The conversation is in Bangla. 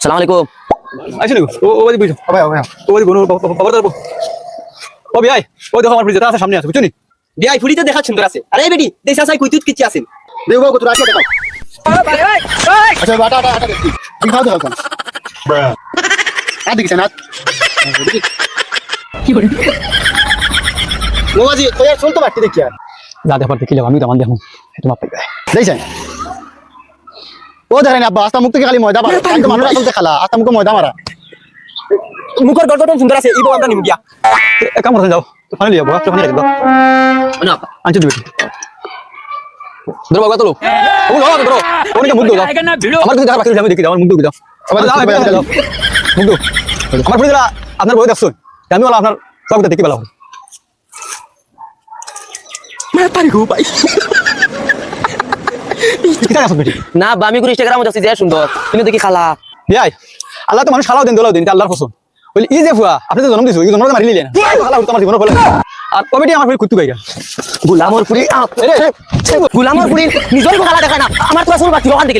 সালাম আলাইকুম। আইছো নাকি ও বাজি বুঝো ভাই ভাই ও বাজি কোনো খবর দাও ও ভাই ও দেখো আমার ফ্রিজটা আছে সামনে আছে বুঝছো নি বিয়াই ফুড়িতে দেখা সুন্দর আছে। আরে বেটি দেশা সাই কইতুত কিচ্ছি আছেন। দেখো কত রাখো দেখো আচ্ছা বাটা আটা আটা দেখি তুমি খাও দেখো আদি কিছে না কি করে ও বাজি ওই আর চলতে পারতে দেখি আর যা দেখো দেখি আমি তো মান দেখো তোমার পাইবে দেখছেন ও দেখেন আব্বা আস্তা মুখ থেকে খালি ময়দা মারা একদম মানুষ আসলে খালা আস্তা মুখে ময়দা মারা মুখর গর্দন সুন্দর আছে ইবো আমরা নিমু গিয়া। এক কাম করতে যাও তো পানি লিয়া বাবা পানি লিয়া না আনছো দিবি ধরো বাবা তোলো ও লাও ধরো ওনি মুখ দাও আমার কিছু দেখা বাকি আমি দেখি আমার মুখ দাও আবার দাও মুখ দাও আমার ফ্রিজরা আপনার বই দেখছুন আমি বলা আপনার সবটা দেখি ভালো মানে পারি গো ভাই কিটা আছে বেটি না বা আমি 20 টাকার মধ্যে আছে যে সুন্দর তুমি দেখি খালা ভাই আল্লাহ তো মানুষ খালাও দেন দোলাও দেন এটা আল্লাহর পছন্দ বলি ই যে ফুয়া আপনি তো জন্ম দিছো এই জন্মটা মারি নিলেন খালা তোমার জীবন ফলে আর কমিটি আমার ফির কুত্তু গাইরা গুলামর পুরি নিজের খালা দেখা না আমার তো আসল বাকি ওখান থেকে